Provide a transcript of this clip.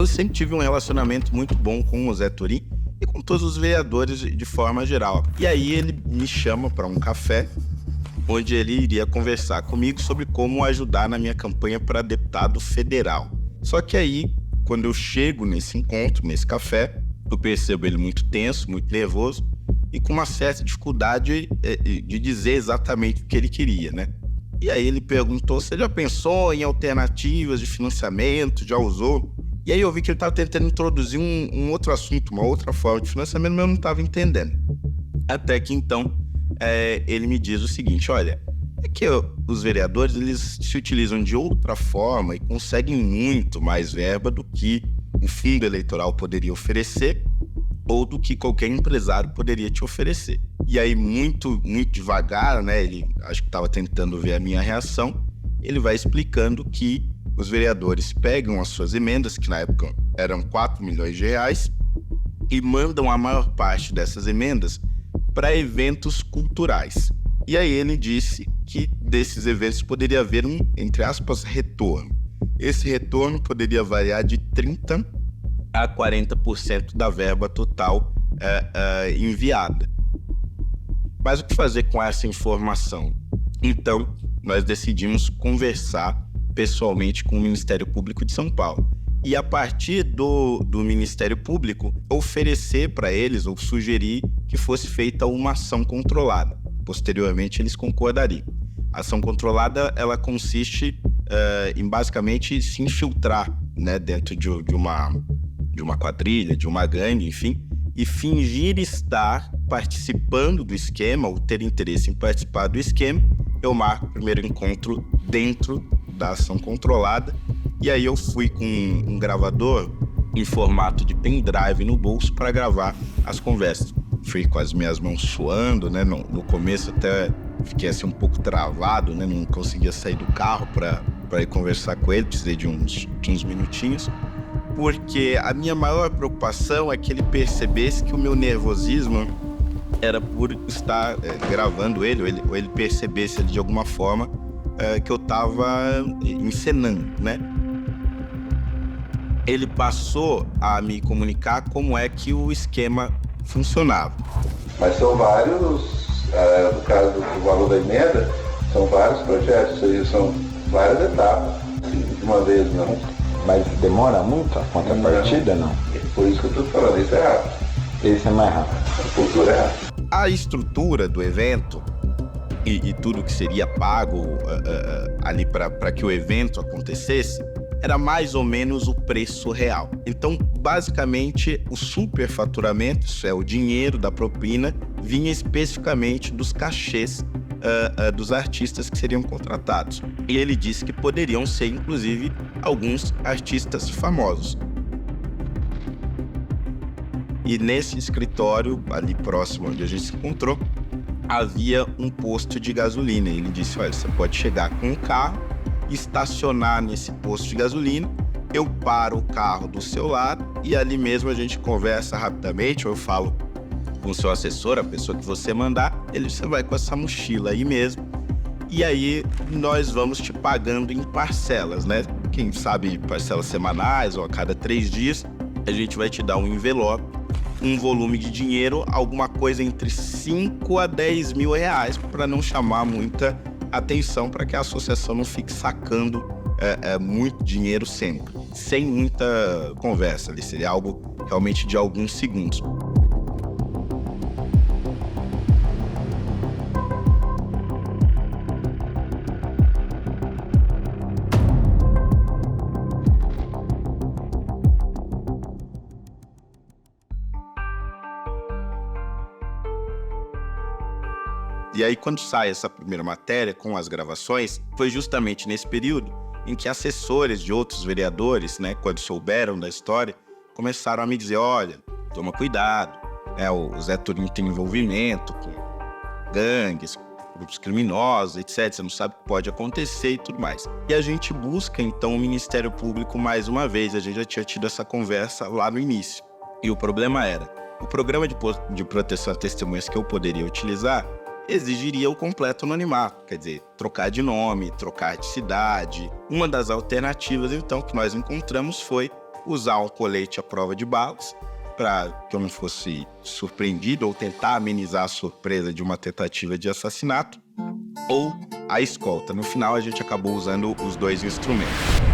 Eu sempre tive um relacionamento muito bom com o Zé Turim e com todos os vereadores de forma geral. E aí ele me chama para um café, onde ele iria conversar comigo sobre como ajudar na minha campanha para deputado federal. Só que aí, quando eu chego nesse encontro, nesse café, eu percebo ele muito tenso, muito nervoso e com uma certa dificuldade de dizer exatamente o que ele queria, né? E aí ele perguntou: você já pensou em alternativas de financiamento? Já usou? E aí eu vi que ele estava tentando introduzir um outro assunto, uma outra forma de financiamento, mas eu não estava entendendo. Até que então ele me diz o seguinte: olha, é que os vereadores eles se utilizam de outra forma e conseguem muito mais verba do que o fundo eleitoral poderia oferecer ou do que qualquer empresário poderia te oferecer. E aí, muito devagar, né, ele acho que estava tentando ver a minha reação, ele vai explicando que os vereadores pegam as suas emendas, que na época eram 4 milhões de reais, e mandam a maior parte dessas emendas para eventos culturais. E aí ele disse que desses eventos poderia haver um, entre aspas, retorno. Esse retorno poderia variar de 30% a 40% da verba total enviada. Mas o que fazer com essa informação? Então, nós decidimos conversar pessoalmente com o Ministério Público de São Paulo. E a partir do Ministério Público, oferecer para eles ou sugerir que fosse feita uma ação controlada. Posteriormente, eles concordariam. A ação controlada, ela consiste em basicamente se infiltrar, né, dentro de uma quadrilha, de uma gangue, enfim, e fingir estar participando do esquema ou ter interesse em participar do esquema. Eu marco o primeiro encontro dentro da ação controlada e aí eu fui com um gravador em formato de pendrive no bolso para gravar as conversas. Fui com as minhas mãos suando, né? No começo até fiquei assim um pouco travado, né? Não conseguia sair do carro para ir conversar com ele, precisei de uns minutinhos, porque a minha maior preocupação é que ele percebesse que o meu nervosismo era por estar gravando ele, ou ele percebesse de alguma forma que eu estava encenando, né? Ele passou a me comunicar como é que o esquema funcionava. Mas são vários, no caso do valor da emenda, são vários projetos, são várias etapas, de uma vez não. Mas demora muito a contrapartida, não? Por isso que eu estou falando, isso é rápido. Esse é mais rápido. A cultura é rápida. A estrutura do evento e tudo que seria pago ali para que o evento acontecesse era mais ou menos o preço real. Então, basicamente, o superfaturamento, isso é, o dinheiro da propina, vinha especificamente dos cachês dos artistas que seriam contratados. E ele disse que poderiam ser, inclusive, alguns artistas famosos. E nesse escritório, ali próximo onde a gente se encontrou, havia um posto de gasolina. Ele disse: olha, você pode chegar com um carro, estacionar nesse posto de gasolina, eu paro o carro do seu lado e ali mesmo a gente conversa rapidamente, ou eu falo com o seu assessor, a pessoa que você mandar, você vai com essa mochila aí mesmo, e aí nós vamos te pagando em parcelas, né? Quem sabe parcelas semanais ou a cada 3 dias, a gente vai te dar um envelope, um volume de dinheiro, alguma coisa entre 5 a 10 mil reais, para não chamar muita atenção, para que a associação não fique sacando muito dinheiro sempre, sem muita conversa. Ali seria algo realmente de alguns segundos. E aí, quando sai essa primeira matéria com as gravações, foi justamente nesse período em que assessores de outros vereadores, né, quando souberam da história, começaram a me dizer: olha, toma cuidado, né, o Zé Turim tem envolvimento com gangues, grupos criminosos, etc. Você não sabe o que pode acontecer e tudo mais. E a gente busca, então, o Ministério Público mais uma vez. A gente já tinha tido essa conversa lá no início. E o problema era, o programa de proteção a testemunhas que eu poderia utilizar exigiria o completo anonimato, quer dizer, trocar de nome, trocar de cidade. Uma das alternativas, então, que nós encontramos foi usar um colete à prova de balas para que eu não fosse surpreendido ou tentar amenizar a surpresa de uma tentativa de assassinato, ou a escolta. No final, a gente acabou usando os dois instrumentos.